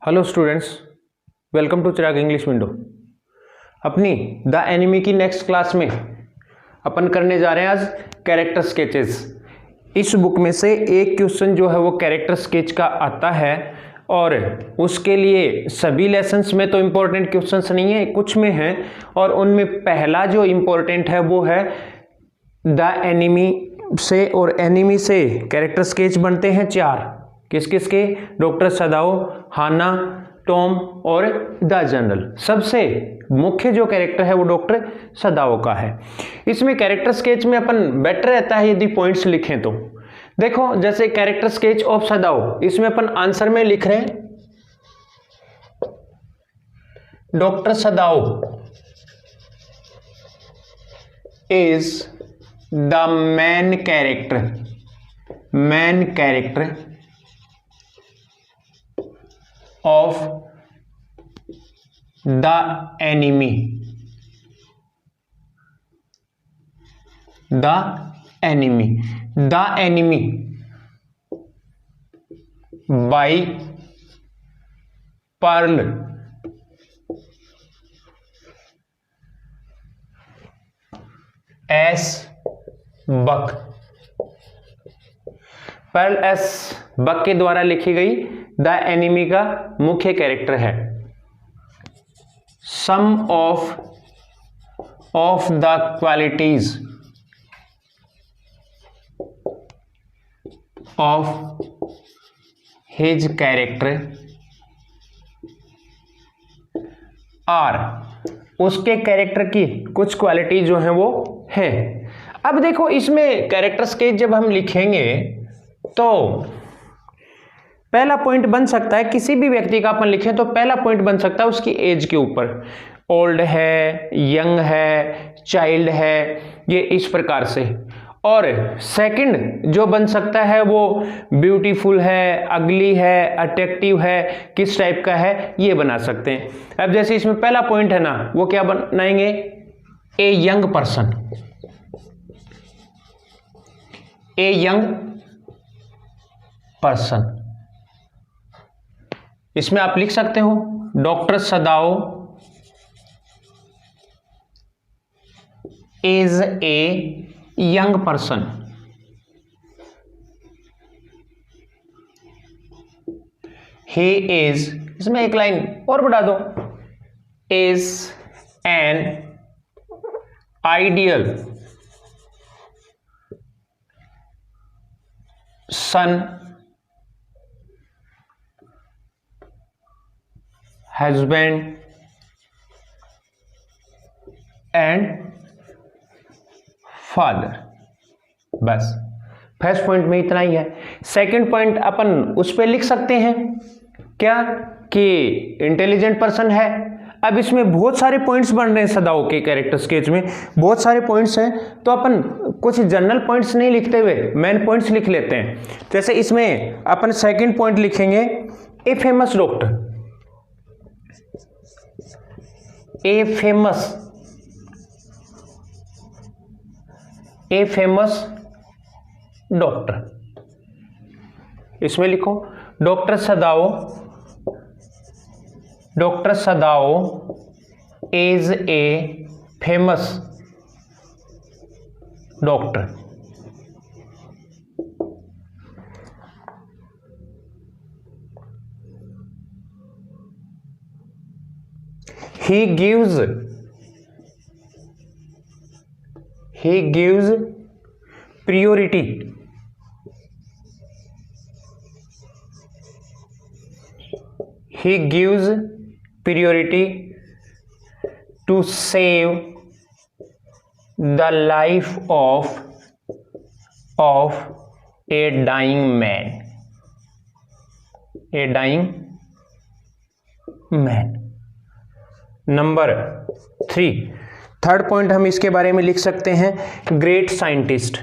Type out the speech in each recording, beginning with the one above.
Hello students, welcome to Chirag English window. अपनी the enemy की next class में अपन करने जा रहे हैं आज कैरेक्टर स्केचेस। इस बुक में से एक क्वेश्चन जो है वो कैरेक्टर स्केच का आता है और उसके लिए सभी लेसन्स में तो इम्पोर्टेंट क्वेश्चंस नहीं है, कुछ में है। और उनमें पहला जो इम्पोर्टेंट है वो है द एनिमी से, और एनिमी से कैरेक्टर स्केच बनते हैं चार। किस किस के? डॉक्टर सदाओ, हाना, टॉम और द जनरल। सबसे मुख्य जो कैरेक्टर है वो डॉक्टर सदाओ का है। इसमें कैरेक्टर स्केच में अपन बेटर रहता है यदि पॉइंट्स लिखें तो। देखो जैसे कैरेक्टर स्केच ऑफ सदाओ, इसमें अपन आंसर में लिख रहे हैं doctor Sadao is the main character of the enemy by Pearl S. Buck। Pearl S Buck के द्वारा लिखी गई द एनिमी का मुख्य कैरेक्टर है। Some of the qualities of his character are, उसके कैरेक्टर की कुछ क्वालिटी जो है वो है। अब देखो इसमें कैरेक्टर स्केच जब हम लिखेंगे तो पहला पॉइंट बन सकता है, किसी भी व्यक्ति का अपन लिखें तो पहला पॉइंट बन सकता है उसकी एज के ऊपर। ओल्ड है, यंग है, चाइल्ड है, ये इस प्रकार से। और सेकंड जो बन सकता है वो ब्यूटीफुल है, अगली है, अट्रैक्टिव है, किस टाइप का है, ये बना सकते हैं। अब जैसे इसमें पहला पॉइंट है ना, वो क्या बनाएंगे? A young person, a young person. इसमें आप लिख सकते हो doctor Sadao is a young person. He is, इसमें एक लाइन और बढ़ा दो, is an ideal son, husband and father। बस फर्स्ट पॉइंट में इतना ही है। सेकंड पॉइंट अपन उस पर लिख सकते हैं क्या कि इंटेलिजेंट पर्सन है। अब इसमें बहुत सारे पॉइंट्स बन रहे हैं सदाओ के कैरेक्टर स्केच में, बहुत सारे पॉइंट्स हैं, तो अपन कुछ जनरल पॉइंट्स नहीं लिखते हुए मेन पॉइंट्स लिख लेते हैं। जैसे इसमें अपन सेकंड पॉइंट लिखेंगे a famous doctor, a famous doctor. इसमें लिखो doctor Sadao is a famous doctor. He gives priority to save the life of a dying man। Number 3, third point हम इसके बारे में लिख सकते हैं great scientist.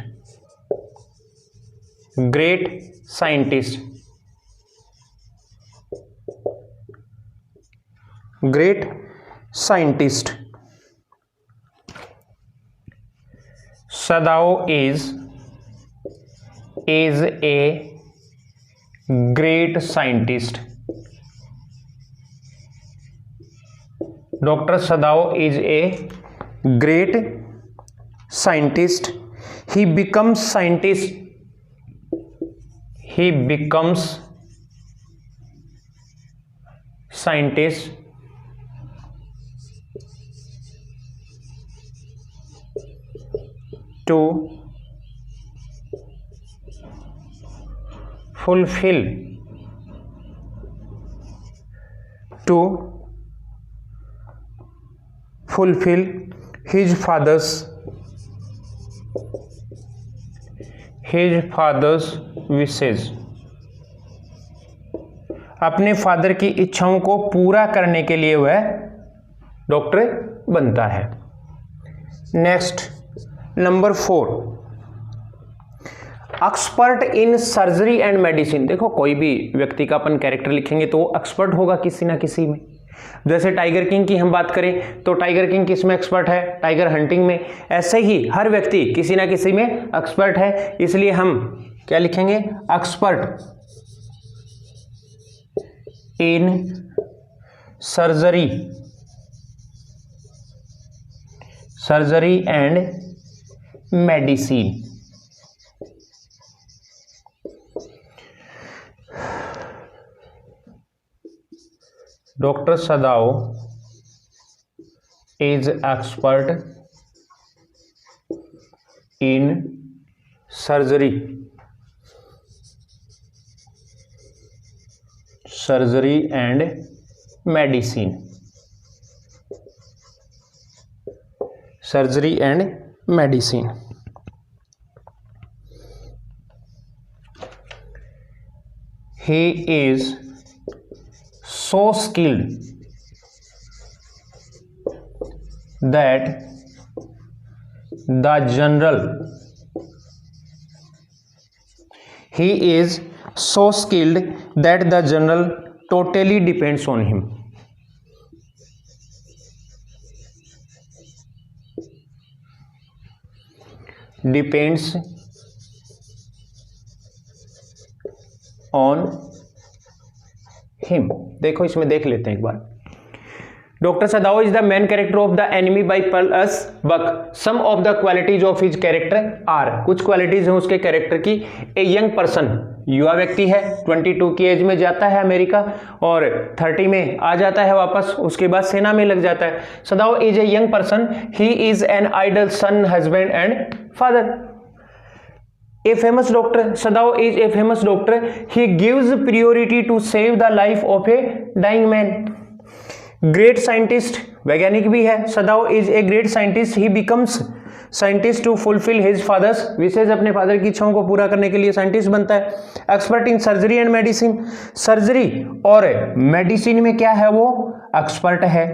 Sadao is a great scientist. Dr. Sadao is a great scientist. He becomes scientist. He becomes scientist to fulfill his father's wishes. अपने father की इच्छाओं को पूरा करने के लिए वह डॉक्टर बनता है। Next number 4, expert in surgery and medicine. देखो कोई भी व्यक्ति का अपन कैरेक्टर लिखेंगे तो वो एक्सपर्ट होगा किसी ना किसी में। जैसे टाइगर किंग की हम बात करें तो टाइगर किंग किस में एक्सपर्ट है? टाइगर हंटिंग में। ऐसे ही हर व्यक्ति किसी ना किसी में एक्सपर्ट है, इसलिए हम क्या लिखेंगे? Expert in surgery and medicine. Dr. Sadao is expert in surgery and medicine. Surgery and medicine. He is so skilled that the general totally depends on him. Depends on him. देखो इसमें देख लेते हैं एक बार। Doctor Sadao is the main character of the enemy by Pearl S Buck. Some of the qualities of his character are. कुछ qualities हैं उसके कैरेक्टर की। ए यंग पर्सन, युवा व्यक्ति है, 22 की एज में जाता है अमेरिका और 30 में आ जाता है वापस, उसके बाद सेना में लग जाता है। Sadao is a young person, he is an idol son, husband and father. A famous doctor, Sadao is a famous doctor. He gives priority to save the life of a dying man. Great scientist, वैज्ञानिक भी है। Sadao is a great scientist. He becomes scientist to fulfill his father's wishes. अपने father की इच्छाओं को पूरा करने के लिए साइंटिस्ट बनता है। Expert in surgery and medicine. Surgery और मेडिसिन में क्या है? वो एक्सपर्ट है।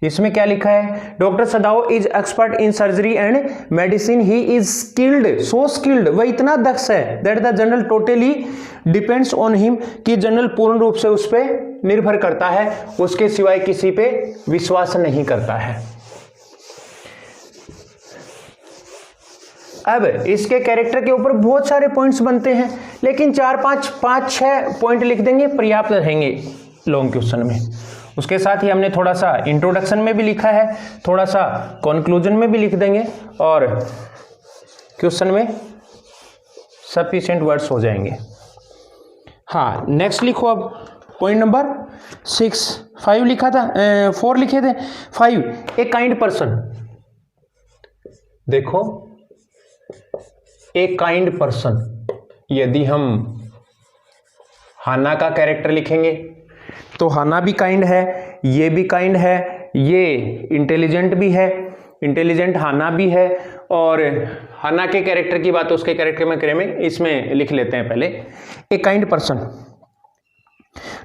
इसमें क्या लिखा है? Doctor Sadao is expert in surgery and medicine. He is skilled, so skilled, वह इतना दक्ष है that the general totally depends on him, कि जनरल पूर्ण रूप से उस पर निर्भर करता है, उसके सिवाय किसी पे विश्वास नहीं करता है। अब इसके कैरेक्टर के ऊपर बहुत सारे पॉइंट्स बनते हैं, लेकिन 4-5-6 पॉइंट लिख देंगे पर्याप्त रहेंगे लॉन्ग क्वेश्चन में। उसके साथ ही हमने थोड़ा सा इंट्रोडक्शन में भी लिखा है, थोड़ा सा कंक्लूजन में भी लिख देंगे और क्वेश्चन में सफिशिएंट वर्ड्स हो जाएंगे। हाँ, नेक्स्ट लिखो अब पॉइंट नंबर 5 लिखा था, 4 लिखे थे। 5, ए काइंड पर्सन। देखो, ए काइंड पर्सन, यदि हम हाना का कैरेक्टर लिखेंगे तो हाना भी काइंड है, ये भी काइंड है, ये इंटेलिजेंट भी है, इंटेलिजेंट हाना भी है। और हाना के कैरेक्टर की बात उसके कैरेक्टर में इसमें लिख लेते हैं पहले। A kind person,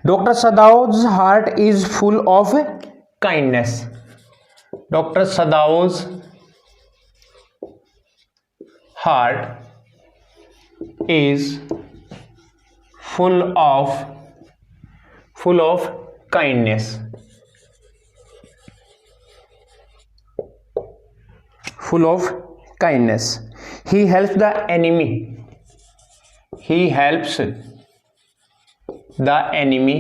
doctor Sadao's heart is full of kindness. Doctor Sadao's heart is full of kindness. Full of kindness. He helps the enemy. He helps the enemy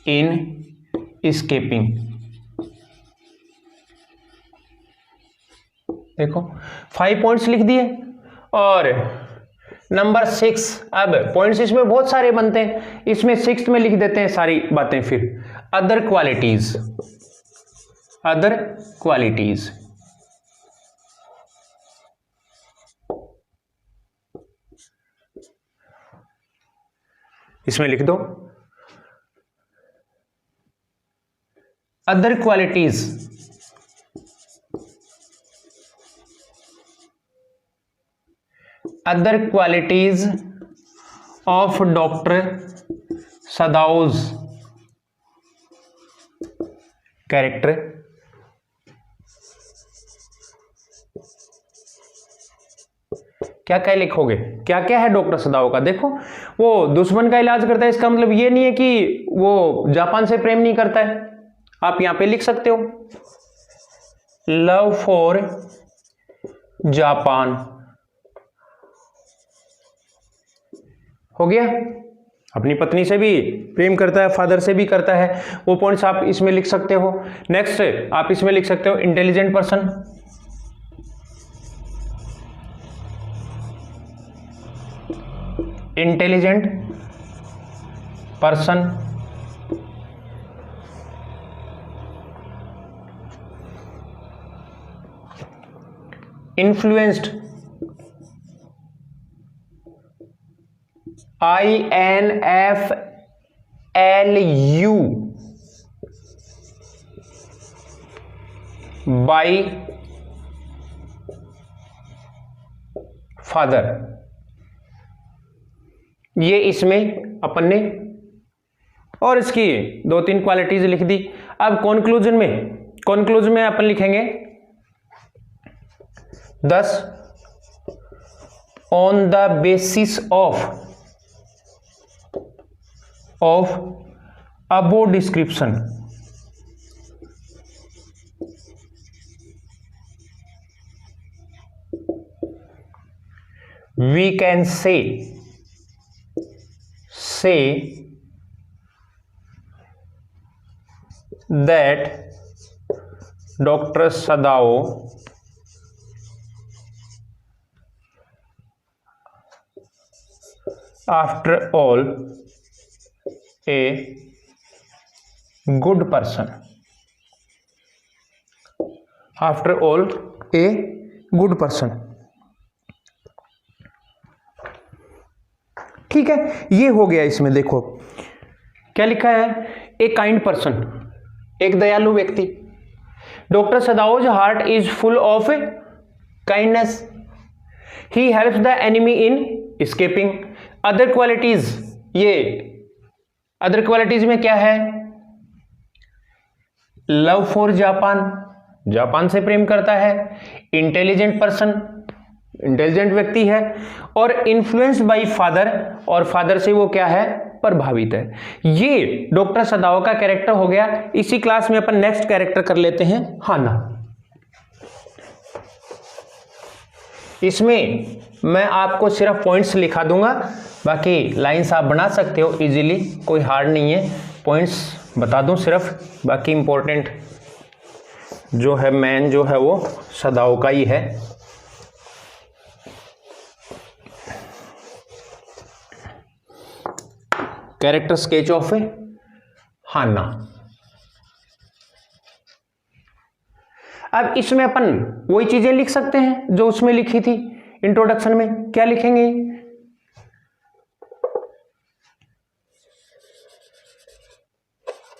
in escaping। देखो 5 points लिख दिए। और number 6, अब points इसमें बहुत सारे बनते हैं, इसमें 6th में लिख देते हैं सारी बातें। फिर अदर क्वालिटीज, अदर क्वालिटीज, इसमें लिख दो other qualities. Other qualities of doctor Sadao's character. क्या क्या लिखोगे, क्या क्या है डॉक्टर सदाओ का? देखो वो दुश्मन का इलाज करता है, इसका मतलब ये नहीं है कि वो जापान से प्रेम नहीं करता है। आप यहां पे लिख सकते हो लव फॉर जापान, हो गया। अपनी पत्नी से भी प्रेम करता है, फादर से भी करता है, वो पॉइंट्स आप इसमें लिख सकते हो। नेक्स्ट आप इसमें लिख सकते हो intelligent person, intelligent person, influenced, INFLU, bye father. ये इसमें अपन ने और इसकी 2-3 क्वालिटीज लिख दी। अब कॉन्क्लूजन में अपन लिखेंगे 10 on the basis of above description we can say that Dr. Sadao after all a good person, after all a good person। ठीक है, ये हो गया। इसमें देखो क्या लिखा है, ए काइंड पर्सन, एक दयालु व्यक्ति। Doctor Sadao's heart is full of kindness, he helps the enemy in escaping. Other qualities, ये अदर क्वालिटीज में क्या है, लव फॉर जापान, जापान से प्रेम करता है, इंटेलिजेंट पर्सन, इंटेलिजेंट व्यक्ति है, और इन्फ्लुएंस्ड बाय फादर, और फादर से वो क्या है, प्रभावित है। ये डॉक्टर सदाओ का कैरेक्टर हो गया। इसी क्लास में अपन नेक्स्ट कैरेक्टर कर लेते हैं हाना। इसमें मैं आपको सिर्फ पॉइंट्स लिखा दूंगा, बाकी लाइंस आप बना सकते हो इजीली, कोई हार्ड नहीं है। पॉइंट्स बता दूं सिर्फ, बाकी इंपॉर्टेंट जो है, मेन जो है वो सदाओ का ही है। कैरेक्टर स्केच ऑफ हाना। अब इसमें अपन वही चीजें लिख सकते हैं जो उसमें लिखी थी इंट्रोडक्शन में। क्या लिखेंगे,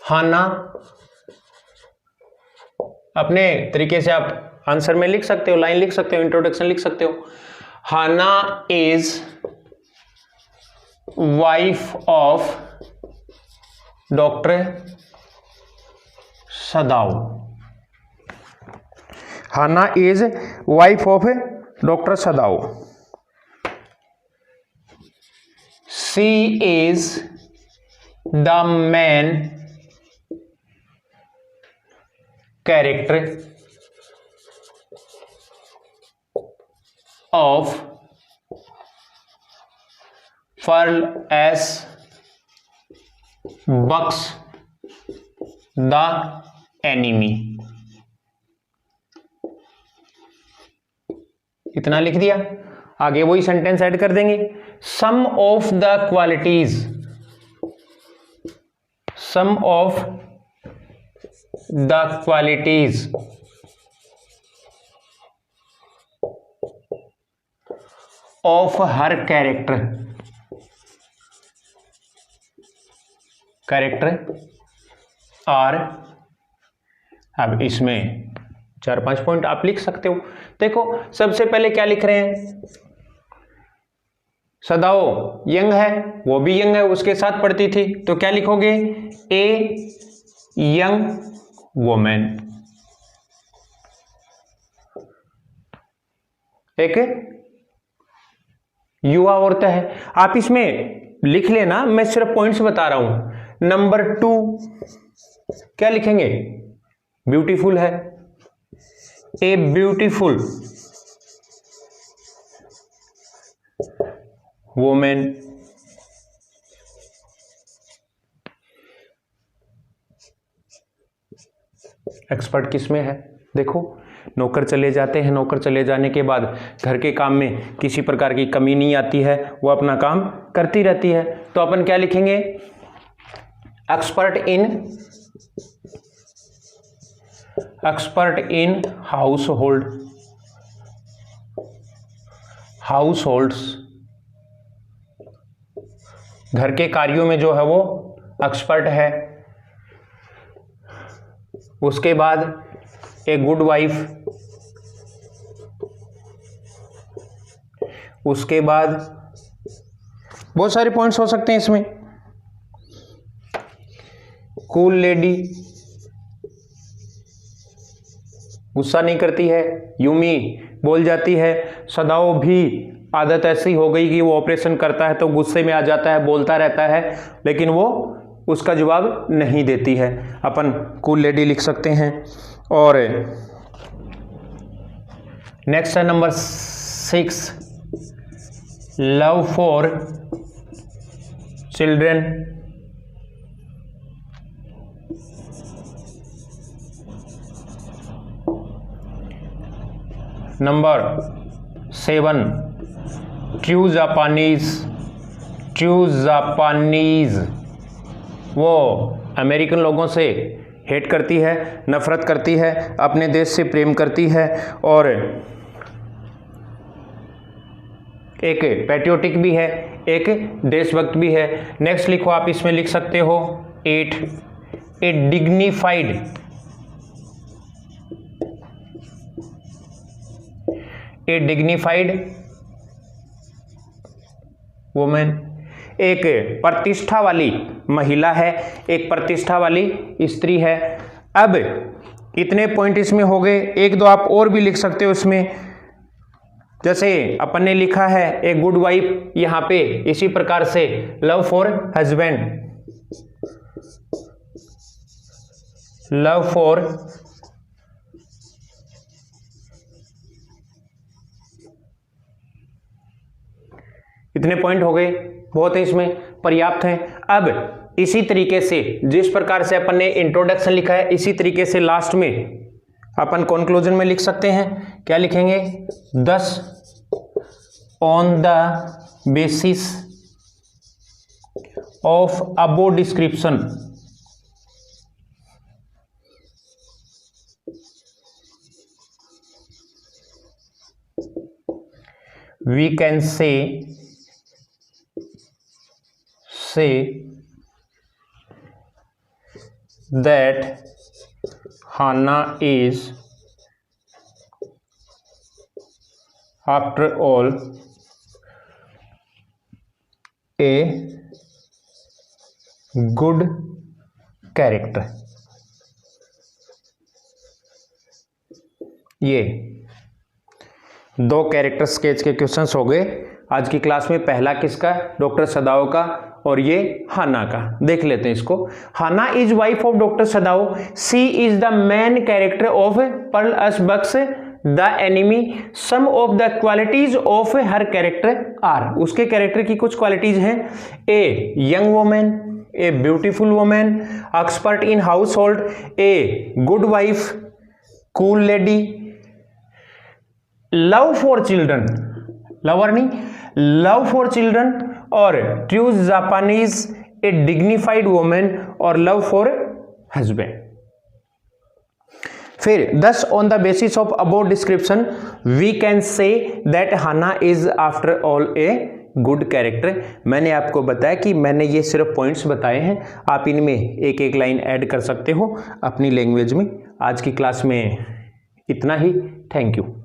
हाना, अपने तरीके से आप आंसर में लिख सकते हो, लाइन लिख सकते हो, इंट्रोडक्शन लिख सकते हो। Hana is wife of doctor Sadao. Hana is wife of doctor Sadao. She is the main character of Pearl S. Buck's the enemy, इतना लिख दिया। आगे वही सेंटेंस ऐड कर देंगे, some of the qualities, some of the qualities of her character, are. अब इसमें 4-5 point आप लिख सकते हो। देखो सबसे पहले क्या लिख रहे हैं, सदाओ यंग है, वो भी यंग है, उसके साथ पढ़ती थी, तो क्या लिखोगे, ए यंग वुमेन, एक युवा औरत है। आप इसमें लिख लेना, मैं सिर्फ पॉइंट्स बता रहा हूं। नंबर 2 क्या लिखेंगे, ब्यूटीफुल है, ए ब्यूटीफुल वुमेन। एक्सपर्ट किस में है, देखो नौकर चले जाते हैं, नौकर चले जाने के बाद घर के काम में किसी प्रकार की कमी नहीं आती है, वो अपना काम करती रहती है, तो अपन क्या लिखेंगे, एक्सपर्ट इन हाउसहोल्ड्स, घर के कार्यों में जो है वो एक्सपर्ट है। उसके बाद ए गुड वाइफ, उसके बाद बहुत सारे पॉइंट्स हो सकते हैं इसमें, कूल लेडी, गुस्सा नहीं करती है, यूमी बोल जाती है, सदाओ भी आदत ऐसी हो गई कि वो ऑपरेशन करता है तो गुस्से में आ जाता है, बोलता रहता है, लेकिन वो उसका जवाब नहीं देती है, अपन कूल लेडी लिख सकते हैं। और नेक्स्ट है number 6, love for children, number 7, true Japanese, वो अमेरिकन लोगों से हेट करती है, नफरत करती है, अपने देश से प्रेम करती है, और एक पैट्रियोटिक भी है, एक देशभक्त भी है। नेक्स्ट लिखो, आप इसमें लिख सकते हो 8, ए डिग्निफाइड वुमेन, एक प्रतिष्ठा वाली महिला है, एक प्रतिष्ठा वाली स्त्री है। अब इतने पॉइंट इसमें हो गए, 1-2 आप और भी लिख सकते हो इसमें, जैसे अपन ने लिखा है ए गुड वाइफ, यहां पे इसी प्रकार से love for husband, love for इतने पॉइंट हो गए, बहुत है इसमें, पर्याप्त हैं। अब इसी तरीके से जिस प्रकार से अपन ने इंट्रोडक्शन लिखा है, इसी तरीके से लास्ट में अपन कंक्लूजन में लिख सकते हैं। क्या लिखेंगे, 10 on the basis of above description we can say that Hannah is after all a good character। ये 2 कैरेक्टर स्केच के क्वेश्चंस हो गए आज की क्लास में। पहला किसका, डॉक्टर सदाओ का, और ये हाना का। देख लेते हैं इसको। Hana is wife of doctor Sadao, she is the main character of Pearl S Buck's the enemy, some of the qualities of her character are. उसके कैरेक्टर की कुछ क्वालिटीज हैं, a young women, a beautiful women, expert in household, a good wife, cool lady, love for children, lover नहीं, love for children, और true Japanese, a dignified women, और love for husband. फिर 10 on the basis of about description we can say that Hannah is after all a good character. मैंने आपको बताया कि मैंने ये सिर्फ पॉइंट्स बताए हैं, आप इनमें एक एक लाइन ऐड कर सकते हो अपनी लैंग्वेज में। आज की क्लास में इतना ही, थैंक यू।